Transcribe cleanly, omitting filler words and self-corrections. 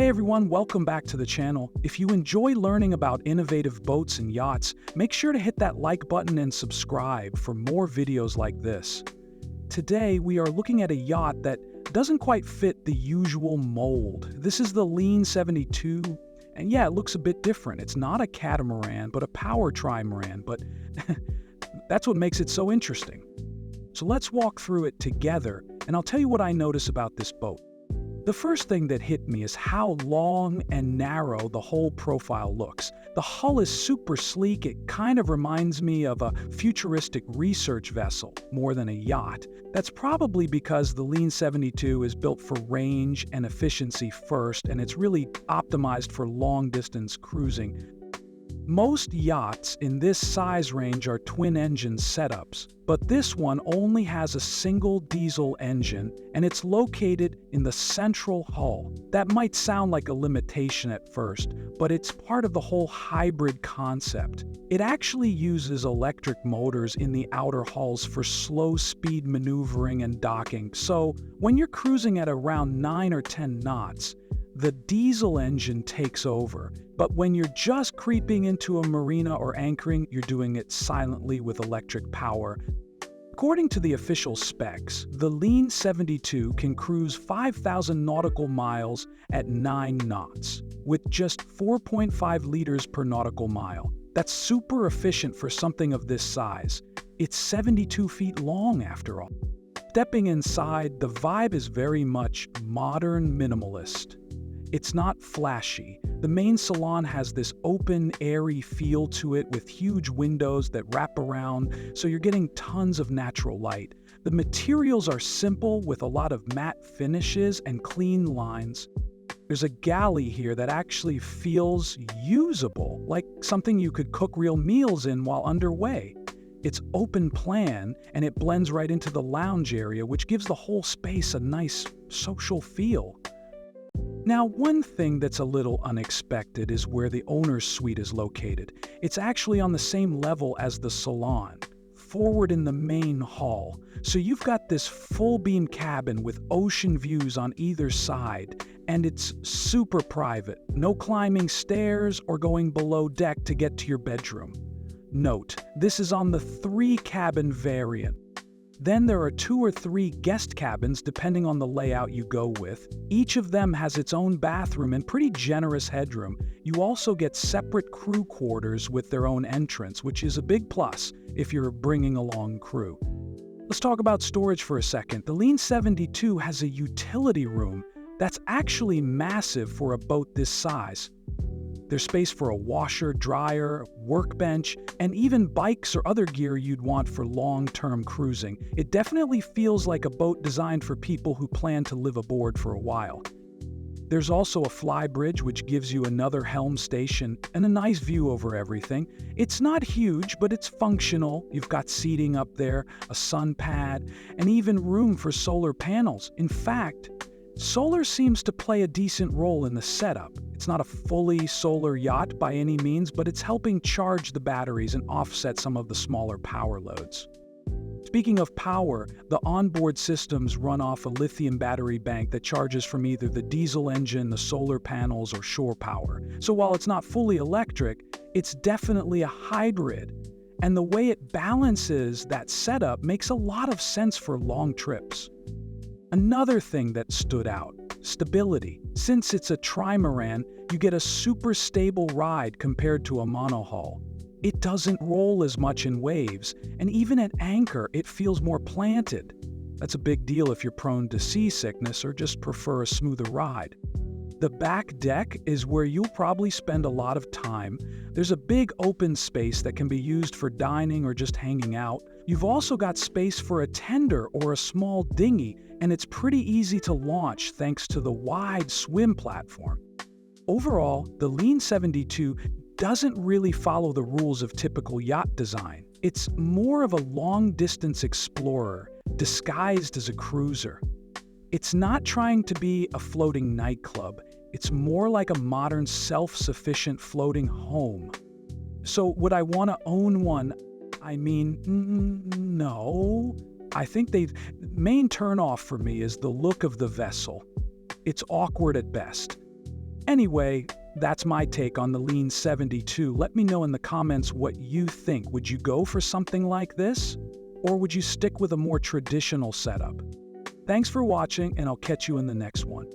Hey everyone, welcome back to the channel. If you enjoy learning about innovative boats and yachts, make sure to hit that like button and subscribe for more videos like this. Today, we are looking at a yacht that doesn't quite fit the usual mold. This is the LEEN 72, and yeah, it looks a bit different. It's not a catamaran, but a power trimaran, but that's what makes it so interesting. So let's walk through it together, and I'll tell you what I notice about this boat. The first thing that hit me is how long and narrow the whole profile looks. The hull is super sleek. It kind of reminds me of a futuristic research vessel more than a yacht. That's probably because the LEEN 72 is built for range and efficiency first, and it's really optimized for long-distance cruising. Most yachts in this size range are twin-engine setups, but this one only has a single diesel engine, and it's located in the central hull. That might sound like a limitation at first, but it's part of the whole hybrid concept. It actually uses electric motors in the outer hulls for slow-speed maneuvering and docking, so when you're cruising at around 9 or 10 knots, the diesel engine takes over, but when you're just creeping into a marina or anchoring, you're doing it silently with electric power. According to the official specs, the LEEN 72 can cruise 5,000 nautical miles at 9 knots, with just 4.5 liters per nautical mile. That's super efficient for something of this size. It's 72 feet long after all. Stepping inside, the vibe is very much modern minimalist. It's not flashy. The main salon has this open, airy feel to it with huge windows that wrap around, so you're getting tons of natural light. The materials are simple with a lot of matte finishes and clean lines. There's a galley here that actually feels usable, like something you could cook real meals in while underway. It's open plan, and it blends right into the lounge area, which gives the whole space a nice social feel. Now, one thing that's a little unexpected is where the owner's suite is located. It's actually on the same level as the salon, forward in the main hall. So you've got this full-beam cabin with ocean views on either side, and it's super private. No climbing stairs or going below deck to get to your bedroom. Note, this is on the 3-cabin variant. Then there are 2 or 3 guest cabins depending on the layout you go with. Each of them has its own bathroom and pretty generous headroom. You also get separate crew quarters with their own entrance, which is a big plus if you're bringing along crew. Let's talk about storage for a second. The LEEN 72 has a utility room that's actually massive for a boat this size. There's space for a washer, dryer, workbench, and even bikes or other gear you'd want for long-term cruising. It definitely feels like a boat designed for people who plan to live aboard for a while. There's also a flybridge, which gives you another helm station and a nice view over everything. It's not huge, but it's functional. You've got seating up there, a sun pad, and even room for solar panels. In fact, solar seems to play a decent role in the setup. It's not a fully solar yacht by any means, but it's helping charge the batteries and offset some of the smaller power loads. Speaking of power, the onboard systems run off a lithium battery bank that charges from either the diesel engine, the solar panels, or shore power. So while it's not fully electric, it's definitely a hybrid. And the way it balances that setup makes a lot of sense for long trips. Another thing that stood out, stability. Since it's a trimaran, you get a super stable ride compared to a monohull. It doesn't roll as much in waves, and even at anchor, it feels more planted. That's a big deal if you're prone to seasickness or just prefer a smoother ride. The back deck is where you'll probably spend a lot of time. There's a big open space that can be used for dining or just hanging out. You've also got space for a tender or a small dinghy, and it's pretty easy to launch thanks to the wide swim platform. Overall, the LEEN 72 doesn't really follow the rules of typical yacht design. It's more of a long-distance explorer, disguised as a cruiser. It's not trying to be a floating nightclub. It's more like a modern, self-sufficient floating home. So would I want to own one? I mean, no. I think the main turnoff for me is the look of the vessel. It's awkward at best. Anyway, that's my take on the LEEN 72. Let me know in the comments what you think. Would you go for something like this? Or would you stick with a more traditional setup? Thanks for watching, and I'll catch you in the next one.